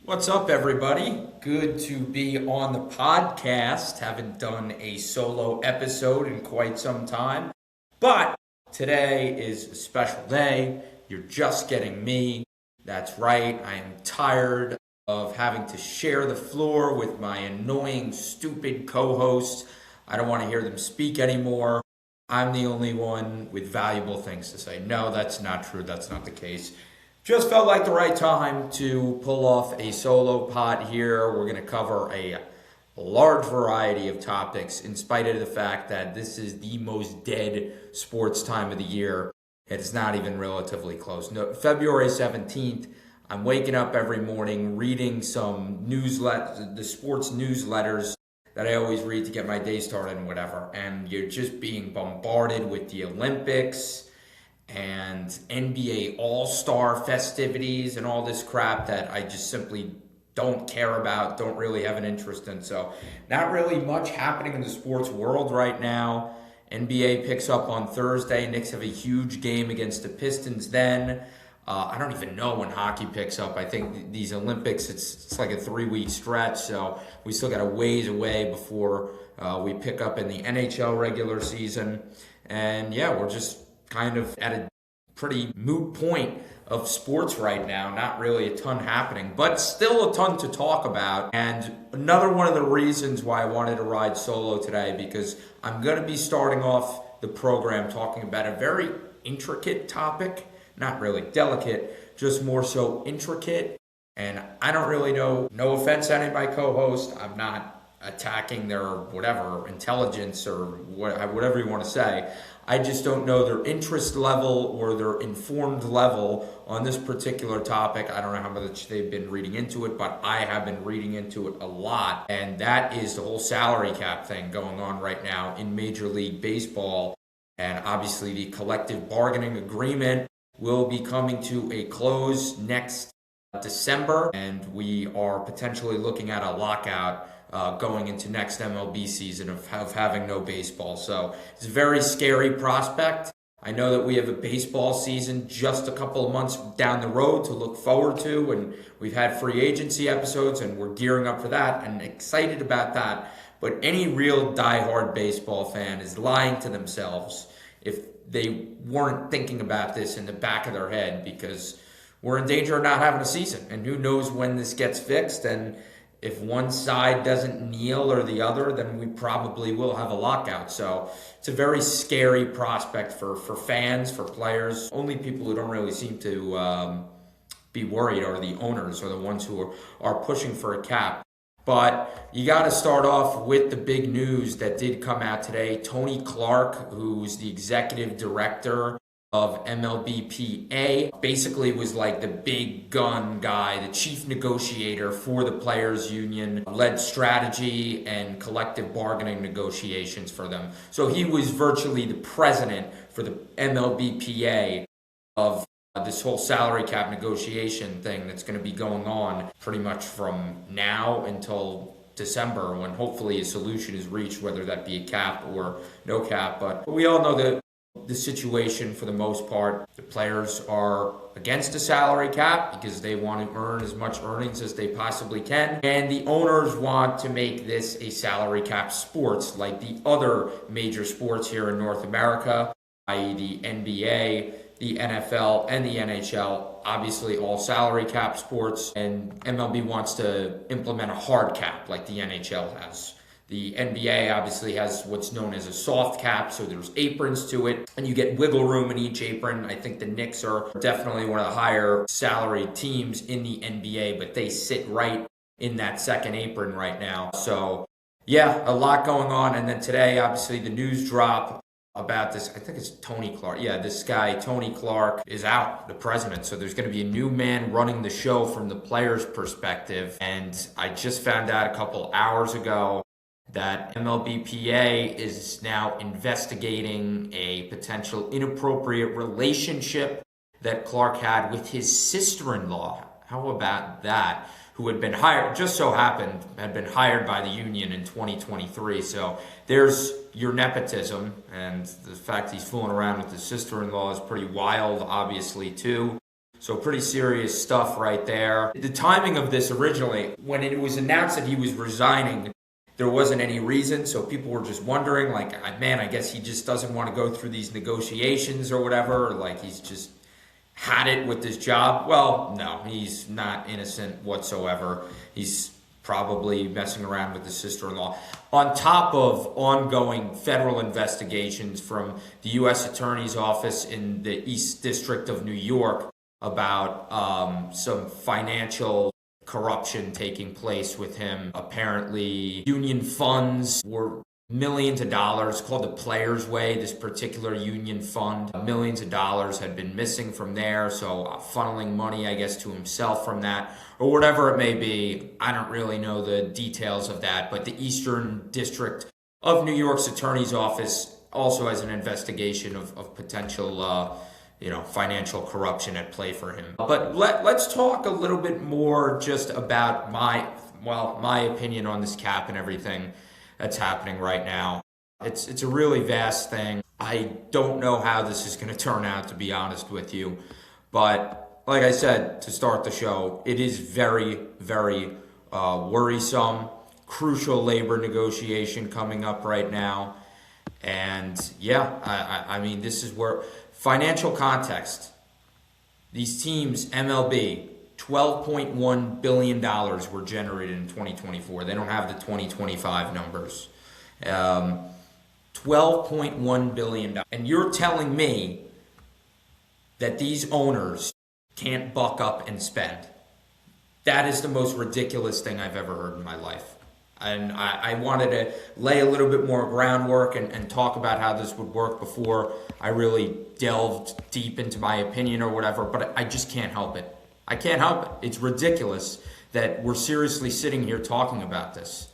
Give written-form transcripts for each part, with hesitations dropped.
What's up, everybody? Good to be on the podcast. Haven't done a solo episode in quite some time, but today is a special day. You're just getting me. That's right. I am tired of having to share the floor with my annoying, stupid co-hosts. I don't want to hear them speak anymore. I'm the only one with valuable things to say. No, that's not true. That's not the case. Just felt like the right time to pull off a solo pod here. We're going to cover a large variety of topics in spite of the fact that this is the most dead sports time of the year. It's not even relatively close. No, February 17th, I'm waking up every morning reading some the sports newsletters that I always read to get my day started and whatever. And you're just being bombarded with the Olympics and NBA All-Star festivities and all this crap that I just simply don't care about, don't really have an interest in. So not really much happening in the sports world right now. NBA picks up on Thursday. Knicks have a huge game against the Pistons then. I don't even know when hockey picks up. I think these Olympics, it's like a 3-week stretch, so we still got a ways away before we pick up in the NHL regular season. And yeah, we're just kind of at a pretty moot point of sports right now. Not really a ton happening, but still a ton to talk about. And another one of the reasons why I wanted to ride solo today, because I'm going to be starting off the program talking about a very intricate topic. Not really delicate, just more so intricate. And I don't really know, no offense to any of my co-hosts, I'm not attacking their whatever, intelligence or whatever you want to say. I just don't know their interest level or their informed level on this particular topic. I don't know how much they've been reading into it, but I have been reading into it a lot. And that is the whole salary cap thing going on right now in Major League Baseball. And obviously the collective bargaining agreement will be coming to a close next December. And we are potentially looking at a lockout going into next MLB season of having no baseball. So it's a very scary prospect. I know that we have a baseball season just a couple of months down the road to look forward to, and we've had free agency episodes, and we're gearing up for that and excited about that. But any real diehard baseball fan is lying to themselves if they weren't thinking about this in the back of their head, because we're in danger of not having a season, and who knows when this gets fixed. And if one side doesn't kneel or the other, then we probably will have a lockout. So it's a very scary prospect for fans, for players. Only people who don't really seem to be worried are the owners, or the ones who are pushing for a cap. But you got to start off with the big news that did come out today. Tony Clark, who's the executive director of MLBPA, basically was like the big gun guy, the chief negotiator for the players union, led strategy and collective bargaining negotiations for them. So he was virtually the president for the MLBPA of this whole salary cap negotiation thing that's going to be going on pretty much from now until December, when hopefully a solution is reached, whether that be a cap or no cap. But we all know that the situation, for the most part, the players are against a salary cap because they want to earn as much earnings as they possibly can, and the owners want to make this a salary cap sports like the other major sports here in North America, i.e. the NBA, the NFL, and the NHL. Obviously all salary cap sports, and MLB wants to implement a hard cap like the NHL has. The NBA obviously has what's known as a soft cap, so there's aprons to it, and you get wiggle room in each apron. I think the Knicks are definitely one of the higher salaried teams in the NBA, but they sit right in that second apron right now. So yeah, a lot going on. And then today, obviously, the news drop about this, I think it's Tony Clark. Yeah, this guy, Tony Clark, is out, the president. So there's going to be a new man running the show from the players' perspective. And I just found out a couple hours ago that MLBPA is now investigating a potential inappropriate relationship that Clark had with his sister-in-law. How about that? Who had been hired, just so happened, had been hired by the union in 2023. So there's your nepotism, and the fact he's fooling around with his sister-in-law is pretty wild, obviously, too. So pretty serious stuff right there. The timing of this originally, when it was announced that he was resigning, there wasn't any reason. So people were just wondering, like, man, I guess he just doesn't want to go through these negotiations or whatever. Or like he's just had it with this job. Well, no, he's not innocent whatsoever. He's probably messing around with his sister-in-law. On top of ongoing federal investigations from the U.S. Attorney's Office in the East District of New York about some financial corruption taking place with him. Apparently, union funds were millions of dollars, called the Players Way, this particular union fund. Millions of dollars had been missing from there, so funneling money, I guess, to himself from that, or whatever it may be. I don't really know the details of that, but the Eastern District of New York's Attorney's Office also has an investigation of potential financial corruption at play for him. But let's talk a little bit more just about my opinion on this cap and everything that's happening right now. It's a really vast thing. I don't know how this is going to turn out, to be honest with you. But like I said to start the show, it is very, very worrisome. Crucial labor negotiation coming up right now. And yeah, I mean, this is where financial context. These teams, MLB, $12.1 billion were generated in 2024. They don't have the 2025 numbers. $12.1 billion. And you're telling me that these owners can't buck up and spend. That is the most ridiculous thing I've ever heard in my life. And I wanted to lay a little bit more groundwork and talk about how this would work before I really delved deep into my opinion or whatever, but I just can't help it. I can't help it. It's ridiculous that we're seriously sitting here talking about this.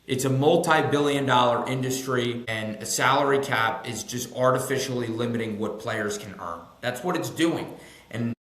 It's a multi-billion-dollar industry, and a salary cap is just artificially limiting what players can earn. That's what it's doing. And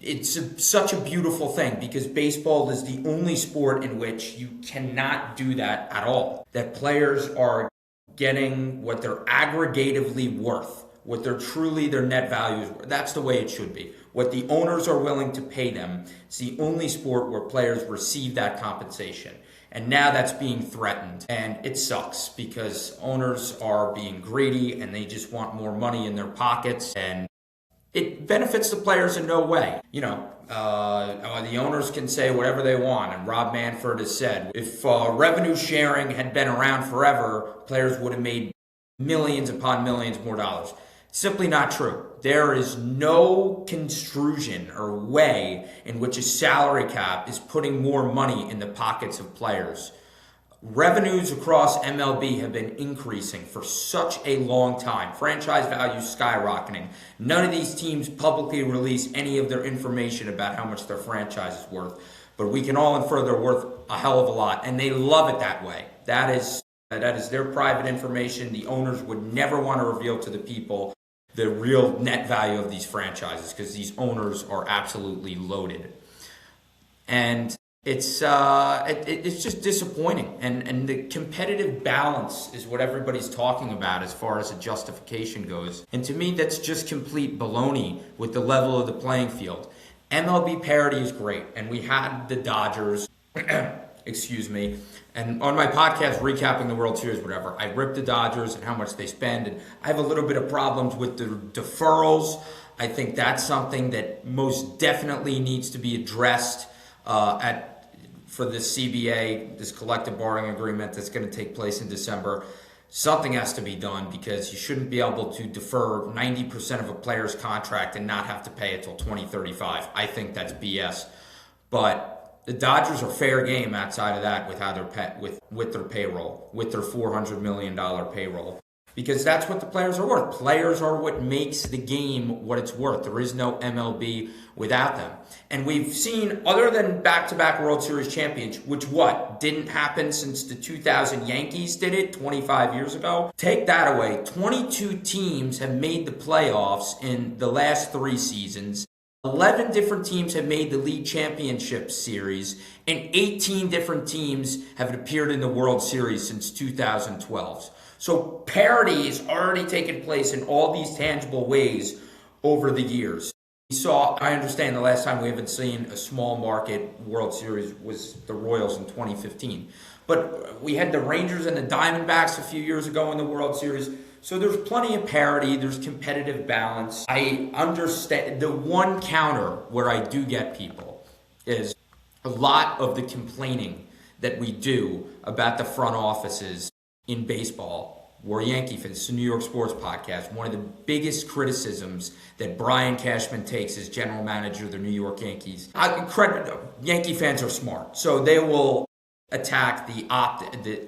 it's such a beautiful thing, because baseball is the only sport in which you cannot do that at all. That players are getting what they're aggregatively worth, what they're truly their net value is worth. That's the way it should be. What the owners are willing to pay them. It's the only sport where players receive that compensation. And now that's being threatened. And it sucks, because owners are being greedy and they just want more money in their pockets. And it benefits the players in no way. The owners can say whatever they want. And Rob Manfred has said, if revenue sharing had been around forever, players would have made millions upon millions more dollars. Simply not true. There is no construction or way in which a salary cap is putting more money in the pockets of players. Revenues across MLB have been increasing for such a long time. Franchise values skyrocketing. None of these teams publicly release any of their information about how much their franchise is worth. But we can all infer they're worth a hell of a lot. And they love it that way. That is their private information. The owners would never want to reveal to the people the real net value of these franchises, because these owners are absolutely loaded. And it's just disappointing. And the competitive balance is what everybody's talking about as far as a justification goes. And to me, that's just complete baloney with the level of the playing field. MLB parity is great. And we had the Dodgers, excuse me, and on my podcast, recapping the World Series, whatever, I ripped the Dodgers and how much they spend. And I have a little bit of problems with the deferrals. I think that's something that most definitely needs to be addressed for the CBA, this collective bargaining agreement that's going to take place in December. Something has to be done, because you shouldn't be able to defer 90% of a player's contract and not have to pay it till 2035. I think that's BS. But the Dodgers are fair game outside of that with how they're with their payroll, with their $400 million payroll. Because that's what the players are worth. Players are what makes the game what it's worth. There is no MLB without them. And we've seen, other than back-to-back World Series champions, which didn't happen since the 2000 Yankees did it 25 years ago. Take that away. 22 teams have made the playoffs in the last 3 seasons. 11 different teams have made the league championship series, and 18 different teams have appeared in the World Series since 2012. So parity has already taken place in all these tangible ways over the years. We saw, I understand the last time we haven't seen a small market World Series was the Royals in 2015. But we had the Rangers and the Diamondbacks a few years ago in the World Series. So there's plenty of parity, there's competitive balance. I understand the one counter where I do get people is a lot of the complaining that we do about the front offices in baseball. We're Yankee fans. It's a New York sports podcast. One of the biggest criticisms that Brian Cashman takes as general manager of the New York Yankees. Yankee fans are smart, so they will attack the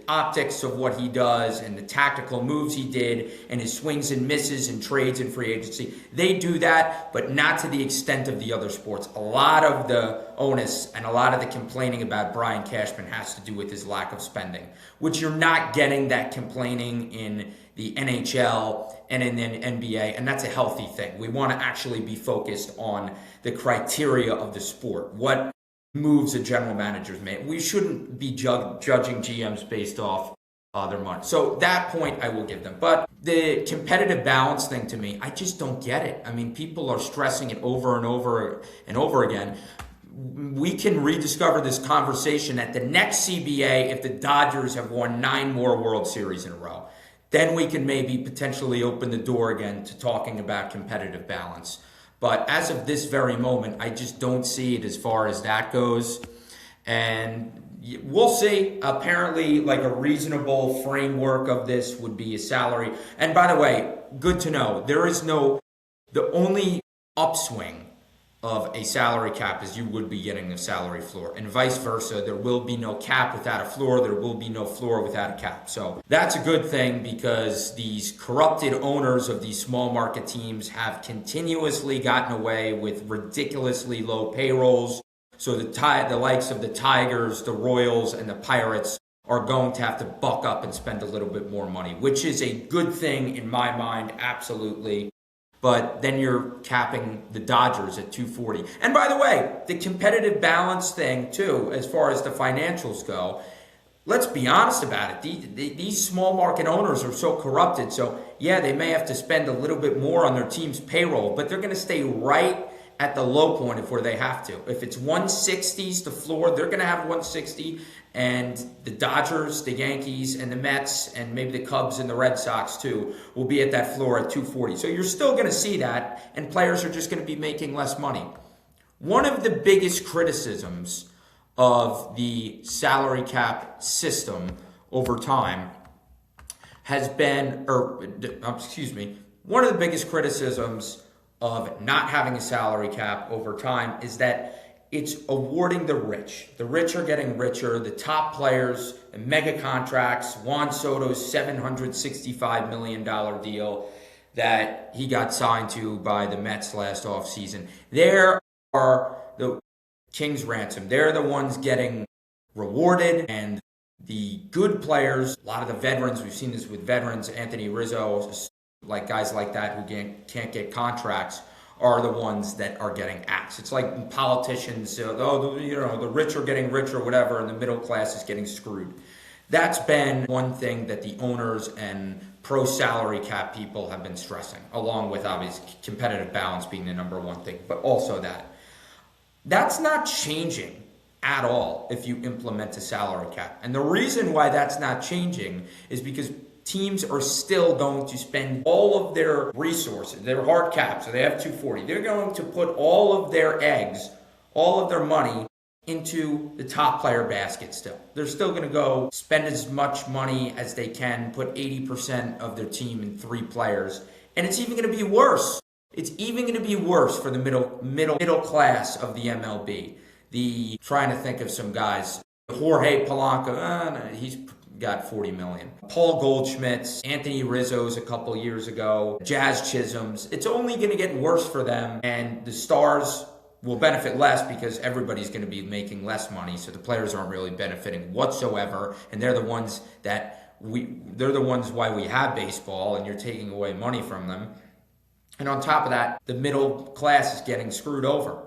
optics of what he does and the tactical moves he did and his swings and misses and trades and free agency. They do that, but not to the extent of the other sports. A lot of the onus and a lot of the complaining about Brian Cashman has to do with his lack of spending, which you're not getting that complaining in the NHL and in the NBA, and that's a healthy thing. We want to actually be focused on the criteria of the sport. What moves a general manager's made. We shouldn't be judging GMs based off their money. So that point I will give them. But the competitive balance thing, to me, I just don't get it. I mean, people are stressing it over and over and over again. We can rediscover this conversation at the next CBA if the Dodgers have won 9 more World Series in a row. Then we can maybe potentially open the door again to talking about competitive balance. But as of this very moment, I just don't see it as far as that goes. And we'll see. Apparently, like a reasonable framework of this would be a salary. And by the way, good to know, the only upswing of a salary cap is you would be getting a salary floor, and vice versa. There will be no cap without a floor. There will be no floor without a cap. So that's a good thing, because these corrupted owners of these small market teams have continuously gotten away with ridiculously low payrolls. So the likes of the Tigers, the Royals, and the Pirates are going to have to buck up and spend a little bit more money, which is a good thing in my mind, absolutely. But then you're capping the Dodgers at 240. And by the way, the competitive balance thing too, as far as the financials go, let's be honest about it. These small market owners are so corrupted. So yeah, they may have to spend a little bit more on their team's payroll, but they're going to stay right at the low point of where they have to. If it's 160s the floor, they're going to have 160. And the Dodgers, the Yankees, and the Mets, and maybe the Cubs and the Red Sox too, will be at that floor at 240. So you're still going to see that, and players are just going to be making less money. One of the biggest criticisms of the salary cap system over time has been, one of the biggest criticisms of not having a salary cap over time is that it's awarding the rich. The rich are getting richer. The top players, the mega contracts, Juan Soto's $765 million deal that he got signed to by the Mets last offseason. There are the King's ransom. They're the ones getting rewarded, and the good players, a lot of the veterans, we've seen this with veterans, Anthony Rizzo, like guys like that who can't get contracts, are the ones that are getting axed. It's like politicians, the rich are getting richer or whatever, and the middle class is getting screwed. That's been one thing that the owners and pro-salary cap people have been stressing, along with obviously competitive balance being the number one thing, but also that. That's not changing at all if you implement a salary cap. And the reason why that's not changing is because teams are still going to spend all of their resources, their hard cap, so they have 240. They're going to put all of their eggs, all of their money into the top player basket still. They're still going to go spend as much money as they can, put 80% of their team in 3 players. And it's even going to be worse. It's even going to be worse for the middle class of the MLB. Trying to think of some guys. Jorge Polanco, he's got $40 million. Paul Goldschmidt's, Anthony Rizzo's a couple years ago, Jazz Chisholm's. It's only going to get worse for them, and the stars will benefit less because everybody's going to be making less money, so the players aren't really benefiting whatsoever, and they're the ones why we have baseball, and you're taking away money from them. And on top of that, the middle class is getting screwed over.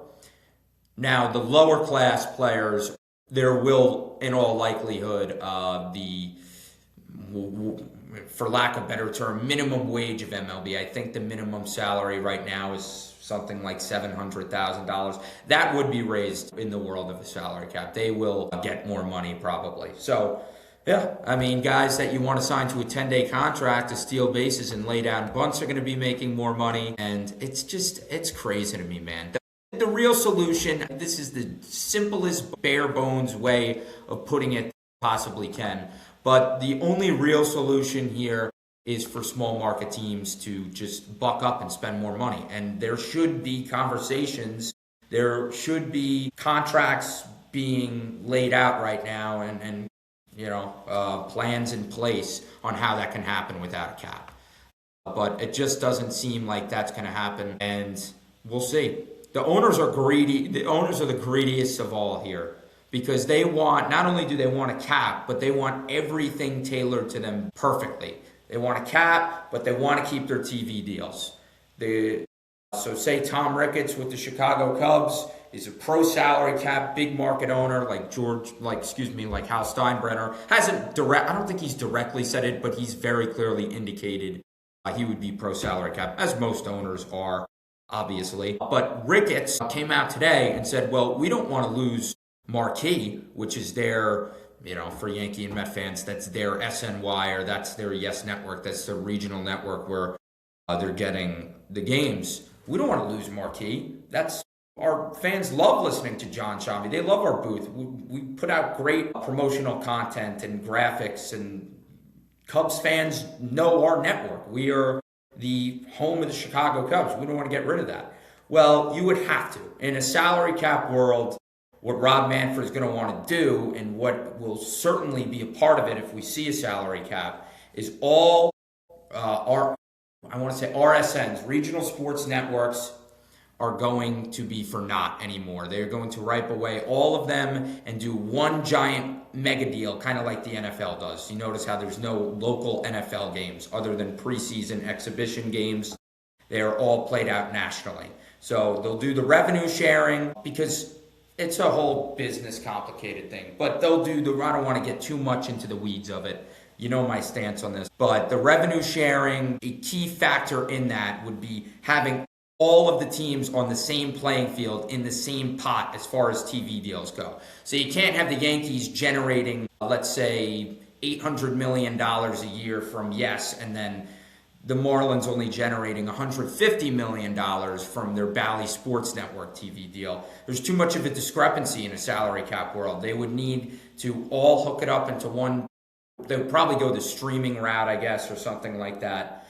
Now, the lower class players, there will, in all likelihood, for lack of a better term, minimum wage of MLB. I think the minimum salary right now is something like $700,000. That would be raised in the world of the salary cap. They will get more money probably. So, yeah, I mean, guys that you want to sign to a 10-day contract to steal bases and lay down bunts are going to be making more money. And it's crazy to me, man. The real solution, this is the simplest, bare bones way of putting it possibly can. But the only real solution here is for small market teams to just buck up and spend more money. And there should be conversations, there should be contracts being laid out right now and plans in place on how that can happen without a cap. But it just doesn't seem like that's going to happen, and we'll see. The owners are greedy. The owners are the greediest of all here, because they want, not only do they want a cap, but they want everything tailored to them perfectly. They want a cap, but they want to keep their TV deals. So say Tom Ricketts with the Chicago Cubs is a pro salary cap, big market owner like Hal Steinbrenner. I don't think he's directly said it, but he's very clearly indicated he would be pro salary cap, as most owners are, obviously. But Ricketts came out today and said, well, we don't want to lose Marquee, which is their, for Yankee and Met fans, that's their SNY, or that's their Yes Network. That's the regional network where they're getting the games. We don't want to lose Marquee. Our fans love listening to John Shambi. They love our booth. We put out great promotional content and graphics, and Cubs fans know our network. We are the home of the Chicago Cubs. We don't want to get rid of that. Well, you would have to. In a salary cap world, what Rob Manfred is going to want to do, and what will certainly be a part of it if we see a salary cap, is all RSNs, regional sports networks, are going to be for naught anymore. They're going to wipe away all of them and do one giant mega deal, kind of like the NFL does. You notice how there's no local NFL games other than preseason exhibition games. They're all played out nationally. So they'll do the revenue sharing, because it's a whole business complicated thing. But they'll do I don't want to get too much into the weeds of it. You know my stance on this. But the revenue sharing, a key factor in that would be having all of the teams on the same playing field in the same pot as far as TV deals go. So you can't have the Yankees generating, let's say, $800 million a year from Yes, and then the Marlins only generating $150 million from their Bally Sports Network TV deal. There's too much of a discrepancy in a salary cap world. They would need to all hook it up into one. They would probably go the streaming route, I guess, or something like that.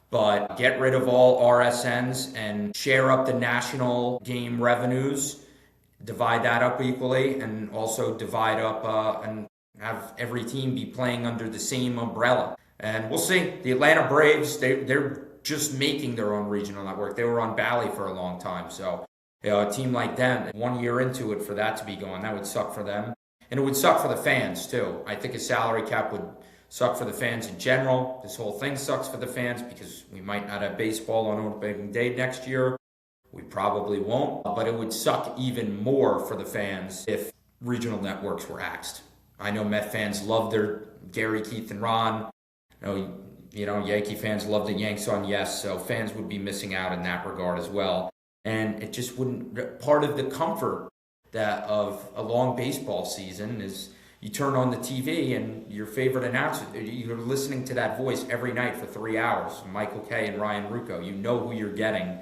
But get rid of all RSNs and share up the national game revenues, divide that up equally, and also divide up and have every team be playing under the same umbrella. And we'll see. The Atlanta Braves, they're just making their own regional network. They were on Bally for a long time. So a team like them, 1 year into it, for that to be gone, that would suck for them. And it would suck for the fans, too. I think a salary cap would suck for the fans in general. This whole thing sucks for the fans because we might not have baseball on opening day next year. We probably won't. But it would suck even more for the fans if regional networks were axed. I know Met fans love their Gary, Keith, and Ron. Yankee fans love the Yanks on Yes, so fans would be missing out in that regard as well. And it just wouldn't. Part of the comfort of a long baseball season is you turn on the TV and your favorite announcer, you're listening to that voice every night for 3 hours, Michael Kay and Ryan Rucco. You know who you're getting.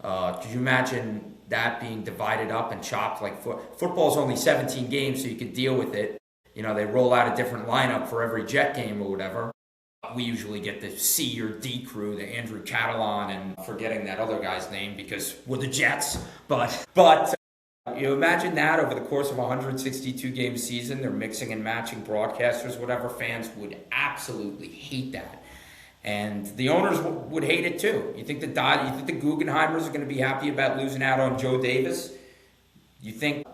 Could you imagine that being divided up and chopped like football's only 17 games, so you could deal with it. They roll out a different lineup for every Jet game or whatever. We usually get the C or D crew, the Andrew Catalan, and forgetting that other guy's name because we're the Jets. But you imagine that over the course of a 162-game season, they're mixing and matching broadcasters, whatever. Fans would absolutely hate that. And the owners would hate it too. You think the Guggenheimers are going to be happy about losing out on Joe Davis? You think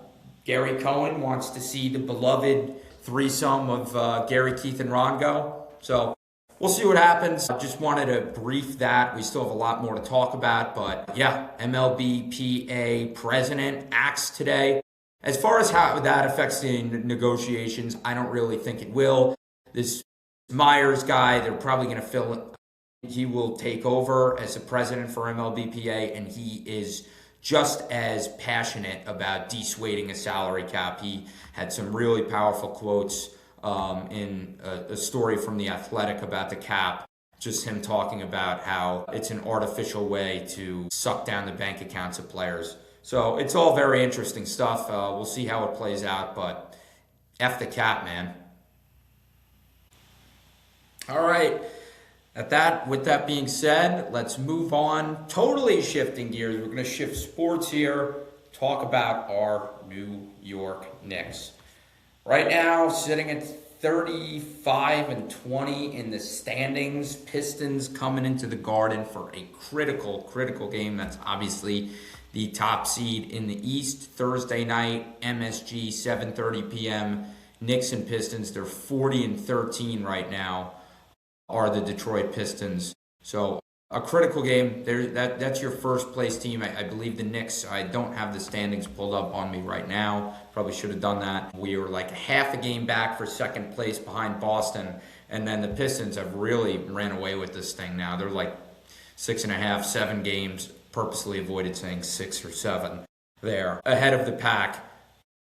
Gary Cohen wants to see the beloved threesome of Gary, Keith, and Ron go? So we'll see what happens. I just wanted to brief that. We still have a lot more to talk about. But yeah, MLBPA president axed today. As far as how that affects the negotiations, I don't really think it will. This Myers guy, they're probably going to fill it. He will take over as the president for MLBPA, and he is just as passionate about dissuading a salary cap. He had some really powerful quotes in a story from The Athletic about the cap. Just him talking about how it's an artificial way to suck down the bank accounts of players. So it's all very interesting stuff. We'll see how it plays out, but F the cap, man. All right. With that being said, let's move on. Totally shifting gears. We're going to shift sports here. Talk about our New York Knicks. Right now, sitting at 35-20 in the standings. Pistons coming into the Garden for a critical game. That's obviously the top seed in the East. Thursday night, MSG, 7:30 p.m. Knicks and Pistons, they're 40-13 right now, are the Detroit Pistons. So a critical game. That's your first place team. I believe the Knicks, I don't have the standings pulled up on me right now. Probably should have done that. We were like half a game back for second place behind Boston. And then the Pistons have really ran away with this thing now. They're like 6.5, 7 games. Purposely avoided saying 6 or 7 there. Ahead of the pack.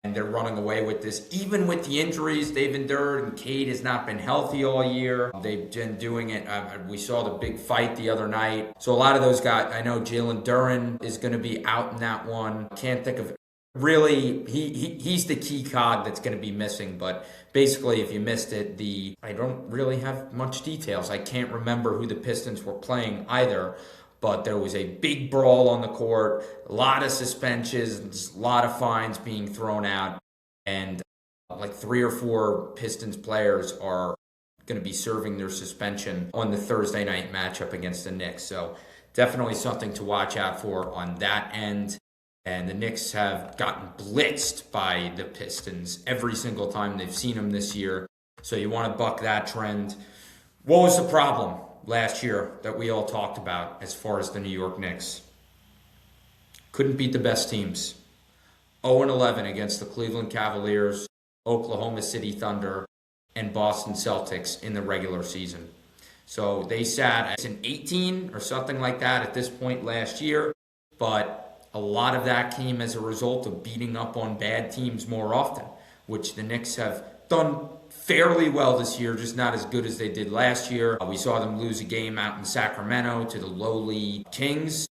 And they're running away with this. Even with the injuries they've endured, and Cade has not been healthy all year. They've been doing it. We saw the big fight the other night. So a lot of those guys, I know Jalen Duren is going to be out in that one. Can't think of, really, he's the key cog that's going to be missing. But basically, if you missed it, I don't really have much details. I can't remember who the Pistons were playing either. But there was a big brawl on the court, a lot of suspensions, a lot of fines being thrown out, and like 3 or 4 Pistons players are going to be serving their suspension on the Thursday night matchup against the Knicks. So definitely something to watch out for on that end. And the Knicks have gotten blitzed by the Pistons every single time they've seen them this year. So you want to buck that trend. What was the problem last year that we all talked about as far as the New York Knicks? Couldn't beat the best teams. 0-11 against the Cleveland Cavaliers, Oklahoma City Thunder, and Boston Celtics in the regular season. So they sat at an 18 or something like that at this point last year, but a lot of that came as a result of beating up on bad teams more often, which the Knicks have done fairly well this year, just not as good as they did last year. We saw them lose a game out in Sacramento to the lowly Kings.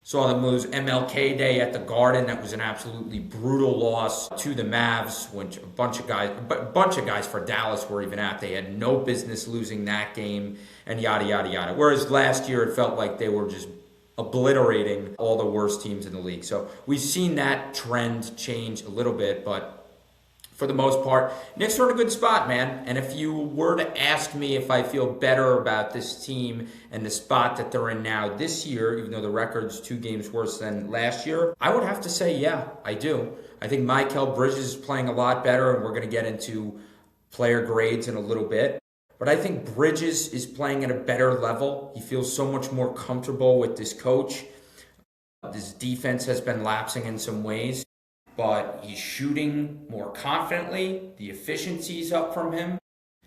Saw them lose MLK Day at the Garden. That was an absolutely brutal loss to the Mavs, which a bunch of guys for Dallas were even at. They had no business losing that game, and yada, yada, yada. Whereas last year it felt like they were just obliterating all the worst teams in the league. So we've seen that trend change a little bit, but for the most part, Knicks are in a good spot, man. And if you were to ask me if I feel better about this team and the spot that they're in now this year, even though the record's 2 games worse than last year, I would have to say, yeah, I do. I think Mikal Bridges is playing a lot better, and we're going to get into player grades in a little bit. But I think Bridges is playing at a better level. He feels so much more comfortable with this coach. This defense has been lapsing in some ways, but he's shooting more confidently. The efficiency's up from him.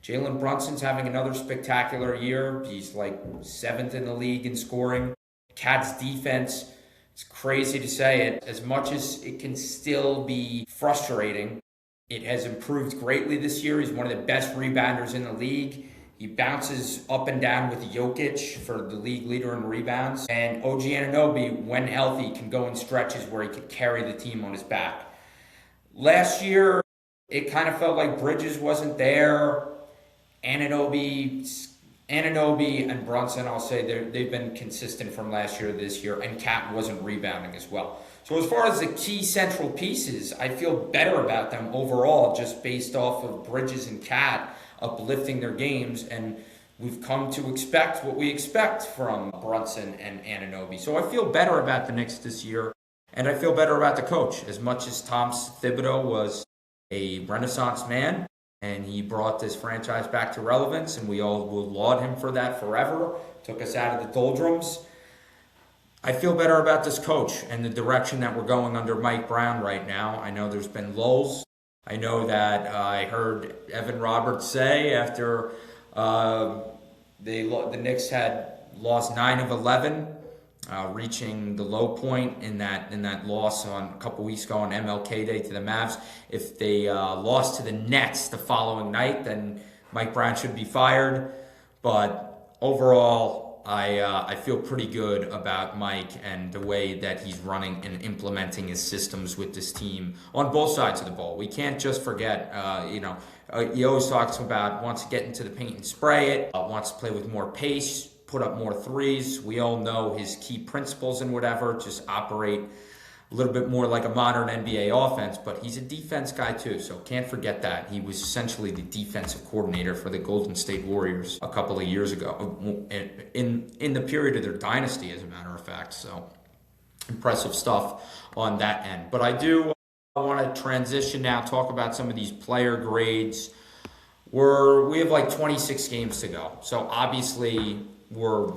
Jalen Brunson's having another spectacular year. He's like 7th in the league in scoring. Cat's defense, it's crazy to say it, as much as it can still be frustrating, it has improved greatly this year. He's one of the best rebounders in the league. He bounces up and down with Jokic for the league leader in rebounds. And OG Anunoby, when healthy, can go in stretches where he could carry the team on his back. Last year, it kind of felt like Bridges wasn't there. Anunoby and Brunson, I'll say, they've been consistent from last year to this year. And Cat wasn't rebounding as well. So as far as the key central pieces, I feel better about them overall just based off of Bridges and Cat uplifting their games, and we've come to expect what we expect from Brunson and Anunoby. So I feel better about the Knicks this year, and I feel better about the coach. As much as Tom Thibodeau was a renaissance man, and he brought this franchise back to relevance, and we all will laud him for that forever, took us out of the doldrums, I feel better about this coach and the direction that we're going under Mike Brown right now. I know there's been lulls. I know that I heard Evan Roberts say after The Knicks had lost 9 of 11, reaching the low point in that loss on a couple weeks ago on MLK Day to the Mavs. If they lost to the Nets the following night, then Mike Brown should be fired. But overall, I feel pretty good about Mike and the way that he's running and implementing his systems with this team on both sides of the ball. We can't just forget, he always talks about wants to get into the paint and spray it, wants to play with more pace, put up more threes. We all know his key principles and whatever, just operate a little bit more like a modern NBA offense, but he's a defense guy too, so can't forget that. He was essentially the defensive coordinator for the Golden State Warriors a couple of years ago, in the period of their dynasty, as a matter of fact, so impressive stuff on that end. But I do want to transition now, talk about some of these player grades. We have like 26 games to go, so obviously we're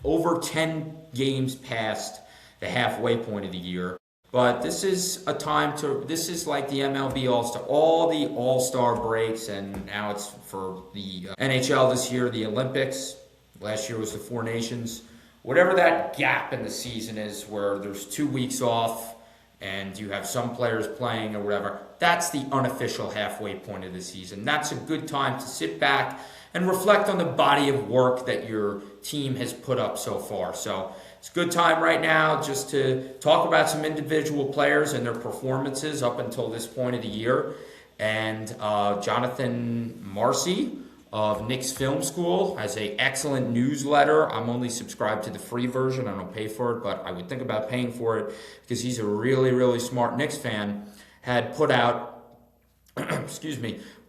over 10 games past the halfway point of the year. But this is like the MLB All-Star, all the All-Star breaks, and now it's for the NHL this year, the Olympics. Last year was the Four Nations. Whatever that gap in the season is where there's 2 weeks off and you have some players playing or whatever, that's the unofficial halfway point of the season. That's a good time to sit back and reflect on the body of work that your team has put up so far. So it's a good time right now just to talk about some individual players and their performances up until this point of the year. And Jonathan Marcy of Knicks Film School has an excellent newsletter. I'm only subscribed to the free version. I don't pay for it, but I would think about paying for it because he's a really, really smart Knicks fan. Had put out,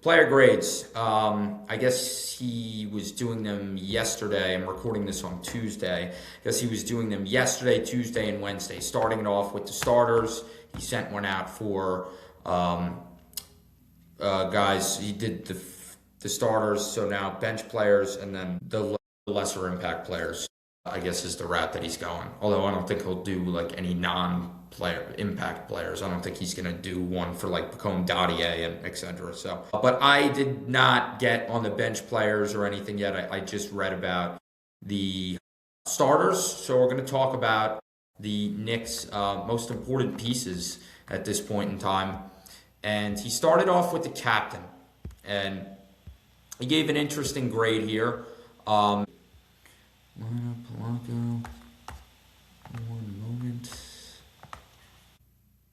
player grades. I guess he was doing them yesterday. I'm recording this on Tuesday. I guess he was doing them yesterday, Tuesday, and Wednesday. Starting it off with the starters. He sent one out for guys. He did the starters, so now bench players, and then the lesser impact players, I guess, is the route that he's going. Although I don't think he'll do like any non-player impact players. I don't think he's going to do one for like Bacone Dadier and etc. So, but I did not get on the bench players or anything yet. I just read about the starters. So we're going to talk about the Knicks' most important pieces at this point in time. And he started off with the captain, and he gave an interesting grade here. Polanco. One moment.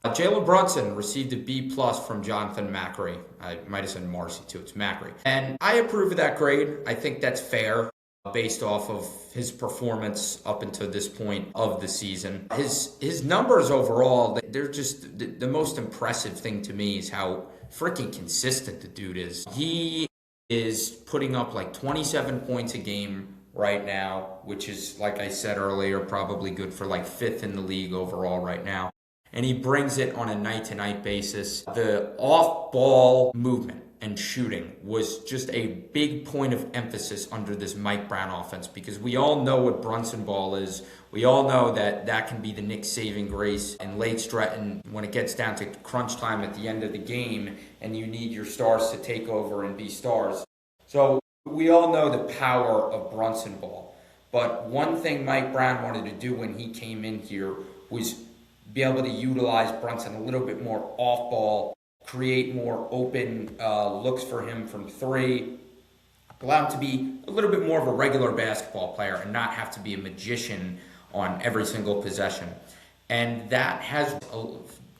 Jalen Brunson received a B+ from Jonathan Macri. I might have said Marcy too. It's Macri. And I approve of that grade. I think that's fair based off of his performance up until this point of the season. His numbers overall, they're just the most impressive thing to me is how freaking consistent the dude is. He is putting up like 27 points a game right now, which is, like I said earlier, probably good for like 5th in the league overall right now. And he brings it on a night-to-night basis. The off-ball movement and shooting was just a big point of emphasis under this Mike Brown offense, because we all know what Brunson ball is. We all know that can be the Knicks' saving grace in late stretch, and when it gets down to crunch time at the end of the game and you need your stars to take over and be stars. So we all know the power of Brunson ball. But one thing Mike Brown wanted to do when he came in here was be able to utilize Brunson a little bit more off ball, create more open looks for him from three, allow him to be a little bit more of a regular basketball player and not have to be a magician on every single possession. And that has,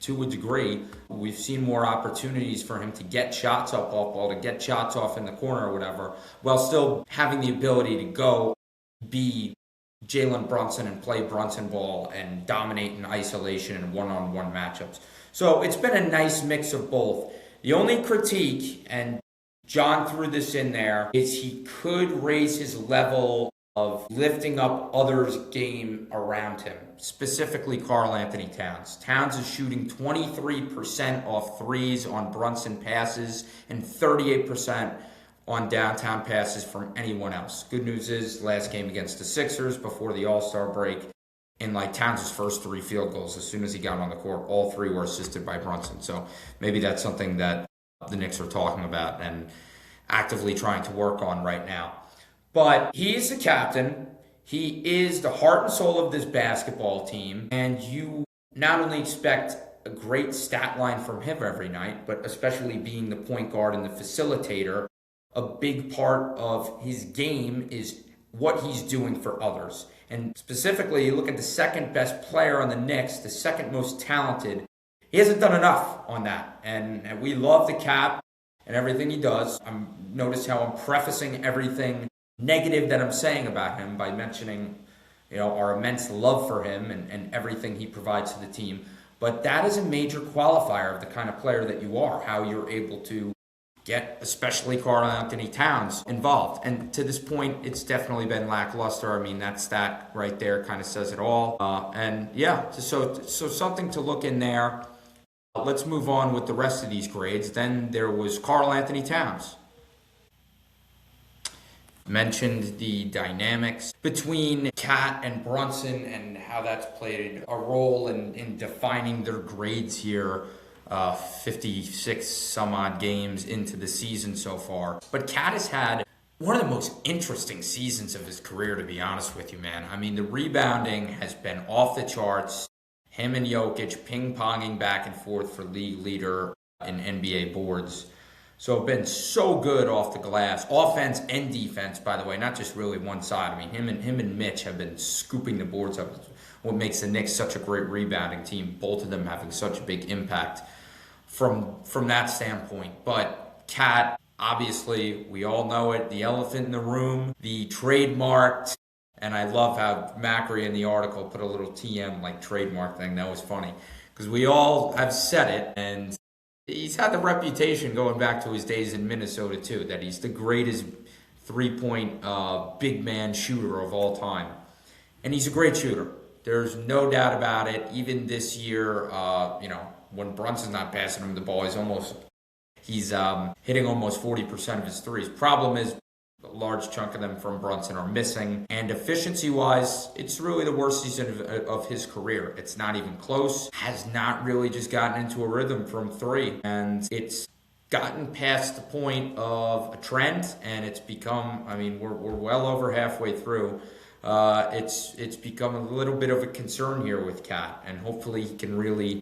to a degree, we've seen more opportunities for him to get shots up off ball, to get shots off in the corner or whatever, while still having the ability to go be Jalen Brunson and play Brunson ball and dominate in isolation and one-on-one matchups. So it's been a nice mix of both. The only critique, and John threw this in there, is he could raise his level of lifting up others' game around him, specifically Karl Anthony Towns. Towns is shooting 23% off threes on Brunson passes and 38% on downtown passes from anyone else. Good news is, last game against the Sixers before the All-Star break, in like Towns' first 3 field goals, as soon as he got on the court, all 3 were assisted by Brunson. So maybe that's something that the Knicks are talking about. And actively trying to work on right now. But he is the captain. He is the heart and soul of this basketball team. And you not only expect a great stat line from him every night, but especially being the point guard and the facilitator, a big part of his game is what he's doing for others. And specifically, you look at the second best player on the Knicks, the second most talented. He hasn't done enough on that. And we love the Cap and everything he does. Notice how I'm prefacing everything negative that I'm saying about him by mentioning, our immense love for him and everything he provides to the team. But that is a major qualifier of the kind of player that you are, how you're able to get, especially Karl Anthony Towns, involved. And to this point, it's definitely been lackluster. I mean, that stat right there kind of says it all. So something to look in there. Let's move on with the rest of these grades. Then there was Karl Anthony Towns. Mentioned the dynamics between Cat and Brunson and how that's played a role in defining their grades here. 56 some odd games into the season so far. But Cat has had one of the most interesting seasons of his career, to be honest with you, man. I mean, the rebounding has been off the charts. Him and Jokic ping-ponging back and forth for league leader in NBA boards. So been so good off the glass. Offense and defense, by the way, not just really one side. I mean, him and Mitch have been scooping the boards up. What makes the Knicks such a great rebounding team, both of them having such a big impact from that standpoint. But Cat, obviously, we all know it, the elephant in the room, the trademarked, and I love how Macri in the article put a little TM like trademark thing. That was funny because we all have said it, and he's had the reputation going back to his days in Minnesota too, that he's the greatest three-point big man shooter of all time. And he's a great shooter. There's no doubt about it. Even this year, when Brunson's not passing him the ball, he's hitting almost 40% of his threes. Problem is, a large chunk of them from Brunson are missing. And efficiency-wise, it's really the worst season of his career. It's not even close. Has not really just gotten into a rhythm from three. And it's gotten past the point of a trend, and it's become, we're well over halfway through. It's become a little bit of a concern here with Cat, and hopefully he can really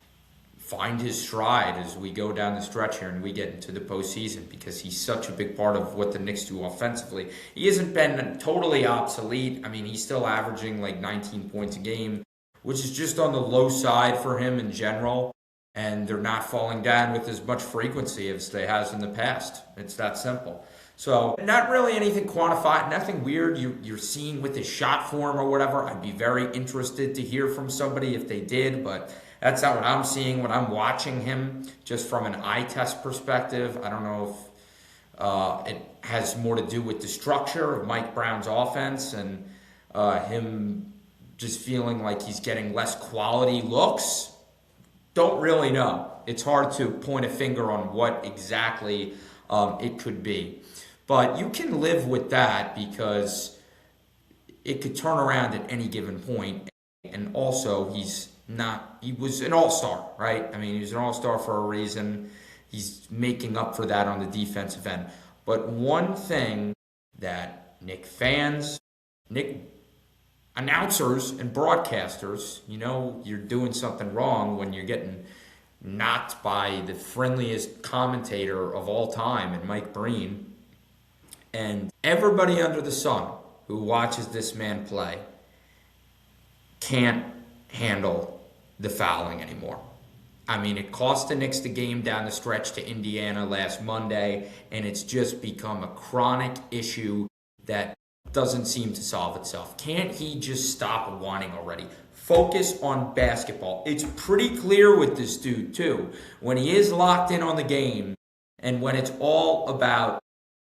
find his stride as we go down the stretch here and we get into the postseason, because he's such a big part of what the Knicks do offensively. He hasn't been totally obsolete. I mean, he's still averaging like 19 points a game, which is just on the low side for him in general, and they're not falling down with as much frequency as they has in the past. It's that simple. So not really anything quantified, nothing weird you're seeing with his shot form or whatever. I'd be very interested to hear from somebody if they did, but that's not what I'm seeing when I'm watching him, just from an eye test perspective. I don't know if it has more to do with the structure of Mike Brown's offense and him just feeling like he's getting less quality looks. Don't really know. It's hard to point a finger on what exactly it could be. But you can live with that because it could turn around at any given point. And also, he was an all-star, right? I mean, he was an all-star for a reason. He's making up for that on the defensive end. But one thing that Knick fans, Knick announcers and broadcasters, you're doing something wrong when you're getting knocked by the friendliest commentator of all time in Mike Breen. And everybody under the sun who watches this man play can't handle the fouling anymore. I mean, it cost the Knicks the game down the stretch to Indiana last Monday, and it's just become a chronic issue that doesn't seem to solve itself. Can't he just stop whining already? Focus on basketball. It's pretty clear with this dude, too. When he is locked in on the game, and when it's all about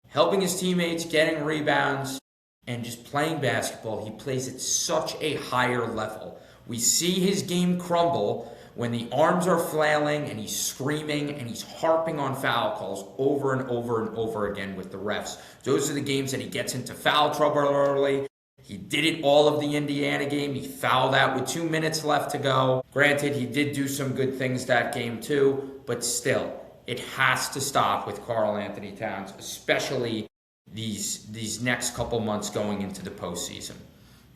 helping his teammates, getting rebounds, and just playing basketball, he plays at such a higher level. We see his game crumble when the arms are flailing and he's screaming and he's harping on foul calls over and over and over again with the refs. Those are the games that he gets into foul trouble early. He did it all of the Indiana game. He fouled out with 2 minutes left to go. Granted, he did do some good things that game too, but still, it has to stop with Karl Anthony Towns, especially these next couple months going into the postseason.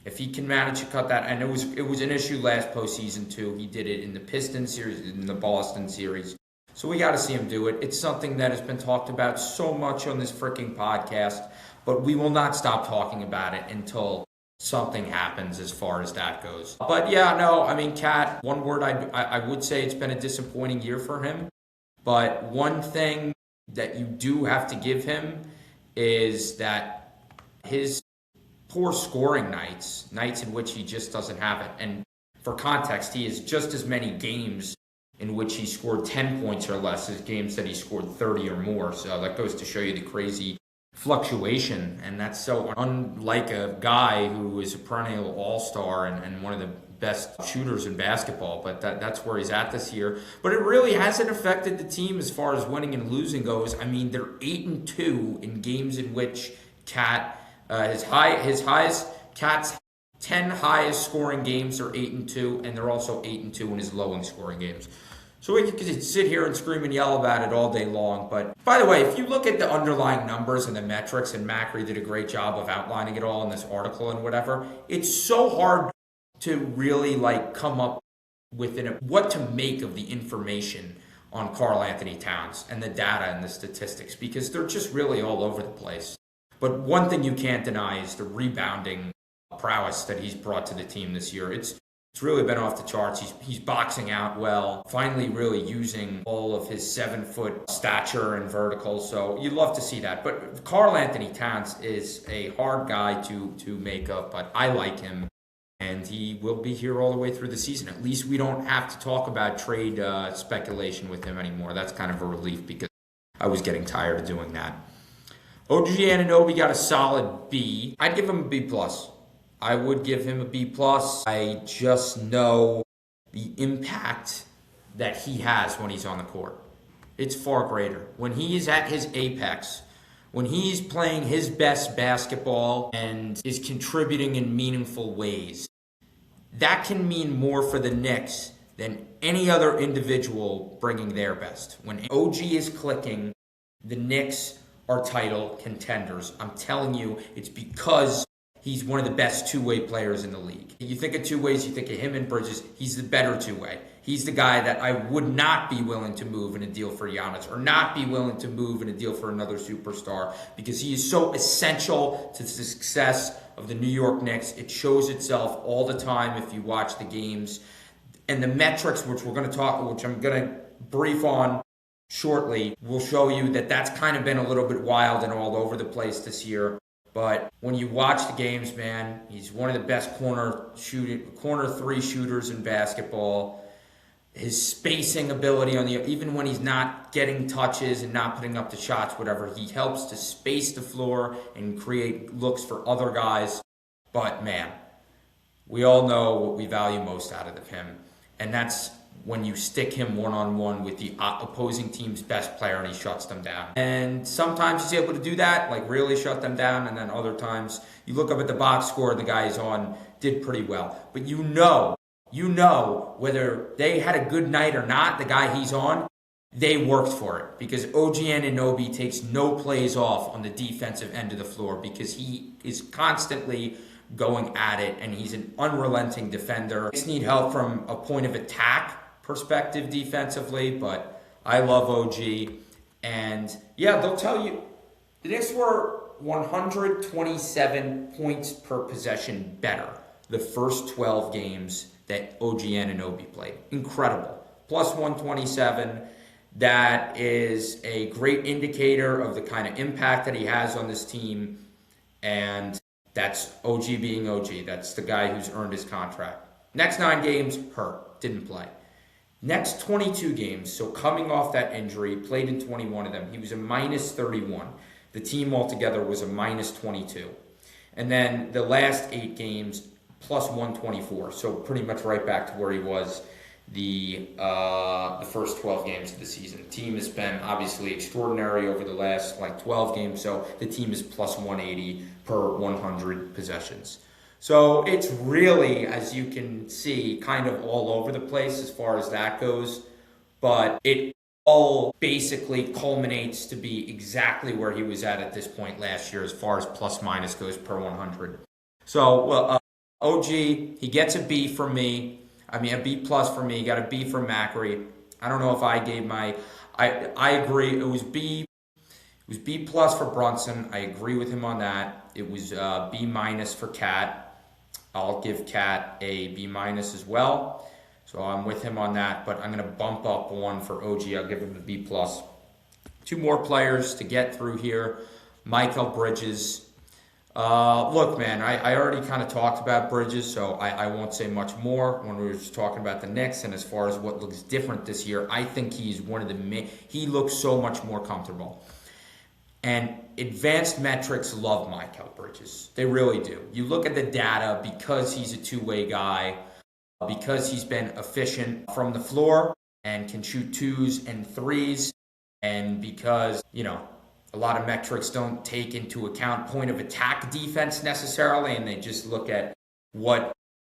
If he can manage to cut that, and it was an issue last postseason too. He did it in the Pistons series, in the Boston series. So we got to see him do it. It's something that has been talked about so much on this freaking podcast, but we will not stop talking about it until something happens as far as that goes. But yeah, no, I mean, Cat, one word I would say it's been a disappointing year for him. But one thing that you do have to give him is that his poor scoring nights in which he just doesn't have it. And for context, he has just as many games in which he scored 10 points or less as games that he scored 30 or more. So that goes to show you the crazy fluctuation. And that's so unlike a guy who is a perennial all-star and one of the best shooters in basketball. But that's where he's at this year. But it really hasn't affected the team as far as winning and losing goes. I mean, they're 8-2 in games in which Cat, his highest, Cat's 10 highest scoring games are 8-2, and they're also 8-2 in his lowest scoring games. So we could sit here and scream and yell about it all day long. But by the way, if you look at the underlying numbers and the metrics, and Macri did a great job of outlining it all in this article and whatever, it's so hard to really come up with what to make of the information on Karl Anthony Towns and the data and the statistics, because they're just really all over the place. But one thing you can't deny is the rebounding prowess that he's brought to the team this year. It's really been off the charts. He's boxing out well, finally really using all of his 7-foot stature and vertical. So you'd love to see that. But Karl Anthony Towns is a hard guy to make up, but I like him. And he will be here all the way through the season. At least we don't have to talk about trade speculation with him anymore. That's kind of a relief because I was getting tired of doing that. OG Anunoby got a solid B. I'd give him a B+. I would give him a B+. I just know the impact that he has when he's on the court. It's far greater. When he is at his apex, when he's playing his best basketball and is contributing in meaningful ways, that can mean more for the Knicks than any other individual bringing their best. When OG is clicking, the Knicks are title contenders. I'm telling you, it's because he's one of the best two-way players in the league. You think of two ways, you think of him and Bridges. He's the better two-way. He's the guy that I would not be willing to move in a deal for Giannis or not be willing to move in a deal for another superstar because he is so essential to the success of the New York Knicks. It shows itself all the time if you watch the games. And the metrics, which I'm going to brief on shortly, will show you that that's kind of been a little bit wild and all over the place this year. But when you watch the games, man, he's one of the best corner three shooters in basketball. His spacing ability even when he's not getting touches and not putting up the shots, whatever, he helps to space the floor and create looks for other guys. But man, we all know what we value most out of him, and that's when you stick him one-on-one with the opposing team's best player and he shuts them down. And sometimes he's able to do that, really shut them down, and then other times you look up at the box score, the guy he's on did pretty well. But you know whether they had a good night or not, the guy he's on, they worked for it. Because OG Anunoby takes no plays off on the defensive end of the floor because he is constantly going at it, and he's an unrelenting defender. Just need help from a point of attack perspective defensively, but I love OG. And yeah, they'll tell you the Knicks were 127 points per possession better the first 12 games that OG Anunoby played. Incredible. Plus 127. That is a great indicator of the kind of impact that he has on this team. And that's OG being OG. That's the guy who's earned his contract. Next 9 games, hurt. Didn't play. Next 22 games, so coming off that injury, played in 21 of them. He was a minus 31. The team altogether was a minus 22. And then the last 8 games, plus 124. So pretty much right back to where he was the first 12 games of the season. The team has been obviously extraordinary over the last 12 games. So the team is plus 180 per 100 possessions. So it's really, as you can see, kind of all over the place as far as that goes. But it all basically culminates to be exactly where he was at this point last year as far as plus minus goes per 100. So, well, OG, he gets a B from me. I mean, a B plus for me. Got a B from Macri. I don't know if I gave my... I agree. It was B plus for Brunson. I agree with him on that. It was B minus for Cat. I'll give Cat a B minus as well. So I'm with him on that, but I'm going to bump up one for OG. I'll give him a B plus. Two more players to get through here. Mikal Bridges. Look, man, I already kind of talked about Bridges, so I won't say much more when we were just talking about the Knicks. And as far as what looks different this year, I think he's one of the he looks so much more comfortable. And advanced metrics love Mikal Bridges. They really do. You look at the data because he's a two-way guy, because he's been efficient from the floor and can shoot twos and threes, and because, a lot of metrics don't take into account point of attack defense necessarily, and they just look at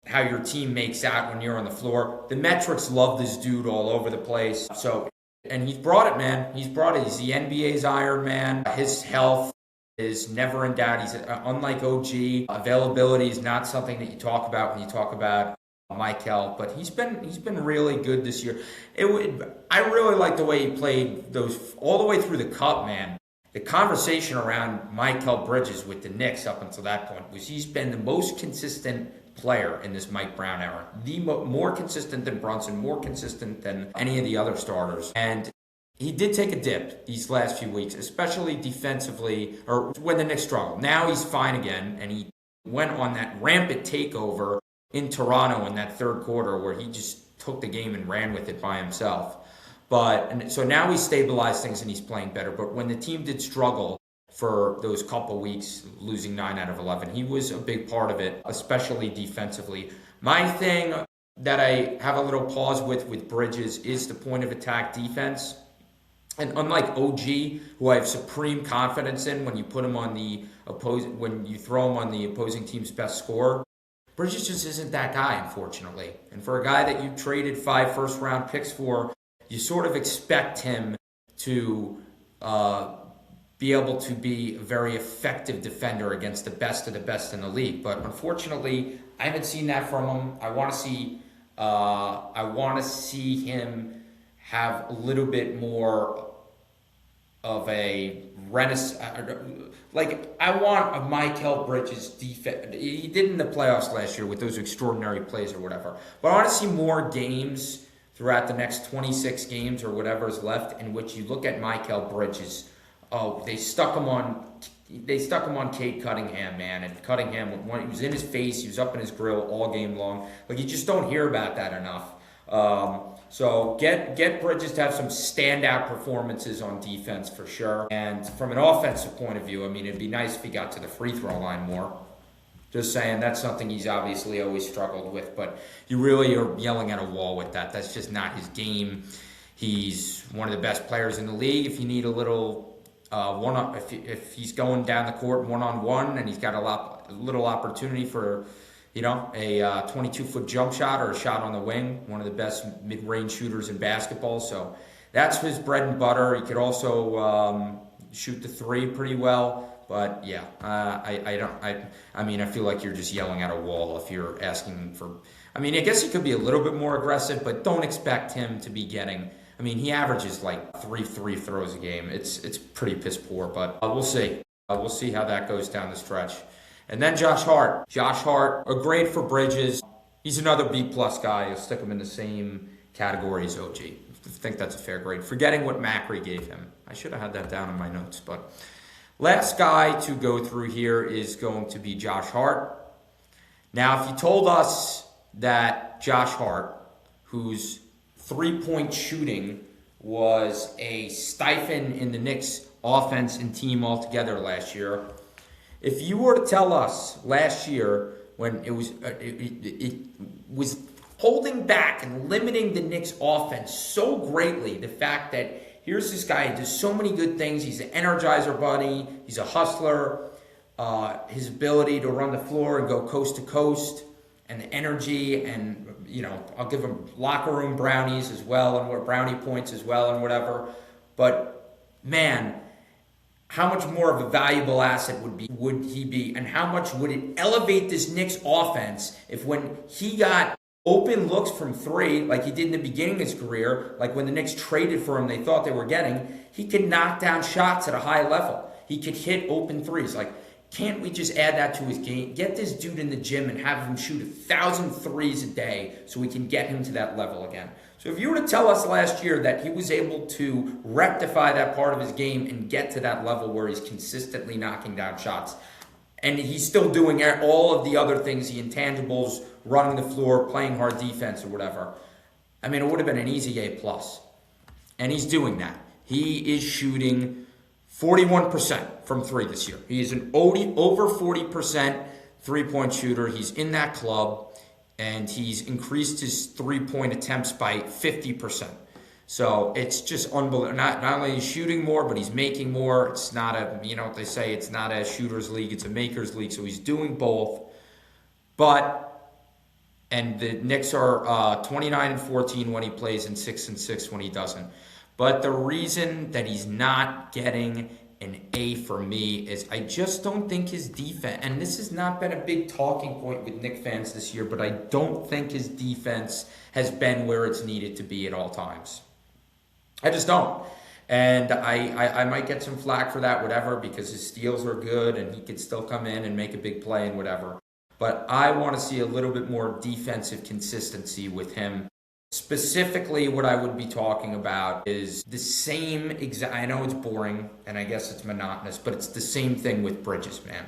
how your team makes out when you're on the floor. The metrics love this dude all over the place. So, and he's brought it, man. He's brought it. He's the NBA's Iron Man. His health is never in doubt. He's unlike OG. Availability is not something that you talk about when you talk about Mikal, but he's been really good this year. I really like the way he played those all the way through the Cup, man. The conversation around Mikal Bridges with the Knicks up until that point was he's been the most consistent player in this Mike Brown era. More consistent than Brunson, more consistent than any of the other starters. And he did take a dip these last few weeks, especially defensively, or when the Knicks struggled. Now he's fine again, and he went on that rampant takeover in Toronto in that third quarter where he just took the game and ran with it by himself. So now he's stabilized things and he's playing better. But when the team did struggle for those couple weeks, losing 9 out of 11, he was a big part of it, especially defensively. My thing that I have a little pause with Bridges is the point of attack defense. And unlike OG, who I have supreme confidence in when you put him on when you throw him on the opposing team's best scorer, Bridges just isn't that guy, unfortunately. And for a guy that you traded 5 first-round picks for, you sort of expect him to be able to be a very effective defender against the best of the best in the league. But unfortunately, I haven't seen that from him. I want to see him have a little bit more of a renaissance. I want a Mikal Bridges defense. He did in the playoffs last year with those extraordinary plays or whatever. But I want to see more games throughout the next 26 games or whatever is left in which you look at Mikal Bridges. Oh, they stuck him on Cade Cunningham, man. And Cunningham, he was in his face, he was up in his grill all game long. You just don't hear about that enough. So get Bridges to have some standout performances on defense for sure. And from an offensive point of view, it'd be nice if he got to the free throw line more. Just saying, that's something he's obviously always struggled with, but you really are yelling at a wall with that. That's just not his game. He's one of the best players in the league. If you need a little if he's going down the court one-on-one and he's got a little opportunity for, a 22-foot jump shot or a shot on the wing, one of the best mid-range shooters in basketball. So that's his bread and butter. He could also shoot the three pretty well. But yeah, I feel like you're just yelling at a wall if you're asking for. I guess he could be a little bit more aggressive, but don't expect him to be getting. He averages like 3 free throws a game. It's pretty piss poor, but we'll see. We'll see how that goes down the stretch. And then Josh Hart. Josh Hart, a grade for Bridges. He's another B plus guy. I'll stick him in the same category as OG. I think that's a fair grade. Forgetting what Macri gave him. I should have had that down in my notes, but. Last guy to go through here is going to be Josh Hart. Now, if you told us that Josh Hart, whose three-point shooting was a stipend in the Knicks offense and team altogether last year, if you were to tell us last year when it was holding back and limiting the Knicks offense so greatly, the fact that here's this guy who does so many good things. He's an energizer bunny. He's a hustler. His ability to run the floor and go coast to coast and the energy and I'll give him locker room brownies as well and brownie points as well and whatever. But man, how much more of a valuable asset would he be, and how much would it elevate this Knicks offense if when he got open looks from three, like he did in the beginning of his career, like when the Knicks traded for him, they thought they were getting, he could knock down shots at a high level. He could hit open threes. Like, can't we just add that to his game? Get this dude in the gym and have him shoot 1,000 threes a day so we can get him to that level again. So if you were to tell us last year that he was able to rectify that part of his game and get to that level where he's consistently knocking down shots, and he's still doing all of the other things, the intangibles, running the floor, playing hard defense or whatever, I mean, it would have been an easy A+. And he's doing that. He is shooting 41% from three this year. He is an over 40% three-point shooter. He's in that club, and he's increased his three-point attempts by 50%. So it's just unbelievable. Not only is he shooting more, but he's making more. It's not what they say, it's not a shooter's league, it's a maker's league. So he's doing both. And the Knicks are 29-14 when he plays and 6-6 when he doesn't. But the reason that he's not getting an A for me is I just don't think his defense, and this has not been a big talking point with Knicks fans this year, but I don't think his defense has been where it's needed to be at all times. I just don't. And I might get some flack for that, whatever, because his steals are good and he could still come in and make a big play and whatever. But I want to see a little bit more defensive consistency with him. Specifically, what I would be talking about is the same exact, I know it's boring and I guess it's monotonous, but it's the same thing with Bridges, man.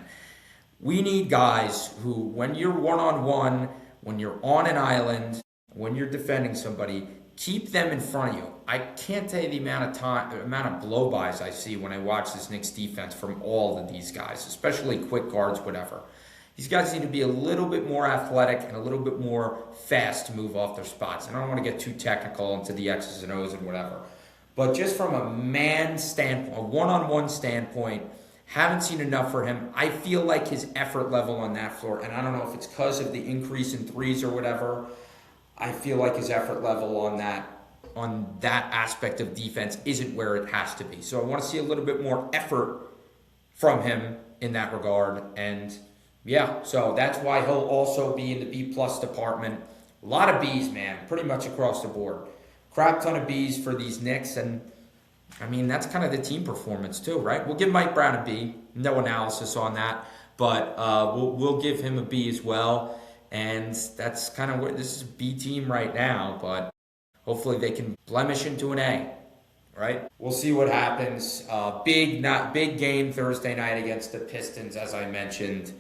We need guys who, when you're one-on-one, when you're on an island, when you're defending somebody, keep them in front of you. I can't tell you the amount of blow-bys I see when I watch this Knicks defense from all of these guys, especially quick guards, whatever. These guys need to be a little bit more athletic and a little bit more fast to move off their spots. And I don't want to get too technical into the X's and O's and whatever. But just from a man standpoint, a one-on-one standpoint, haven't seen enough for him. I feel like his effort level on that floor, and I don't know if it's because of the increase in threes or whatever, I feel like his effort level on that aspect of defense isn't where it has to be. So I want to see a little bit more effort from him in that regard. And yeah, so that's why he'll also be in the B+ department. A lot of B's, man, pretty much across the board. Crap ton of B's for these Knicks, and I mean, that's kind of the team performance too, right? We'll give Mike Brown a B. No analysis on that, but we'll give him a B as well. And that's kind of what this is, a B team right now, but hopefully they can blemish into an A, right? We'll see what happens. Big game Thursday night against the Pistons, as I mentioned.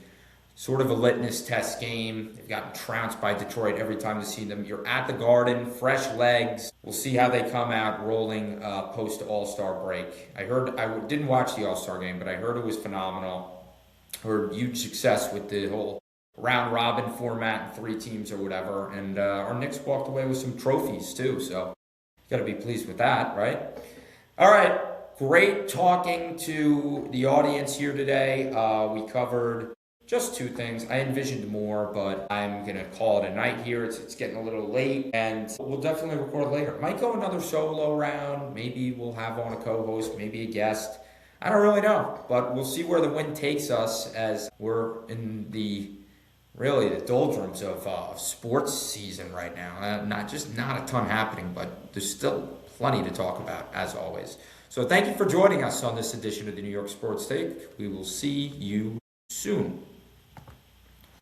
Sort of a litmus test game. They've gotten trounced by Detroit every time they see them. You're at the Garden, fresh legs. We'll see how they come out rolling post All-Star break. I didn't watch the All-Star game, but I heard it was phenomenal. Heard huge success with the whole round-robin format, 3 teams or whatever. And our Knicks walked away with some trophies too, so you got to be pleased with that, right? All right, great talking to the audience here today. We covered just 2 things. I envisioned more, but I'm going to call it a night here. It's getting a little late, and we'll definitely record later. Might go another solo round. Maybe we'll have on a co-host, maybe a guest. I don't really know, but we'll see where the wind takes us as we're in the doldrums of sports season right now. Not a ton happening, but there's still plenty to talk about, as always. So thank you for joining us on this edition of the New York Sports Take. We will see you soon.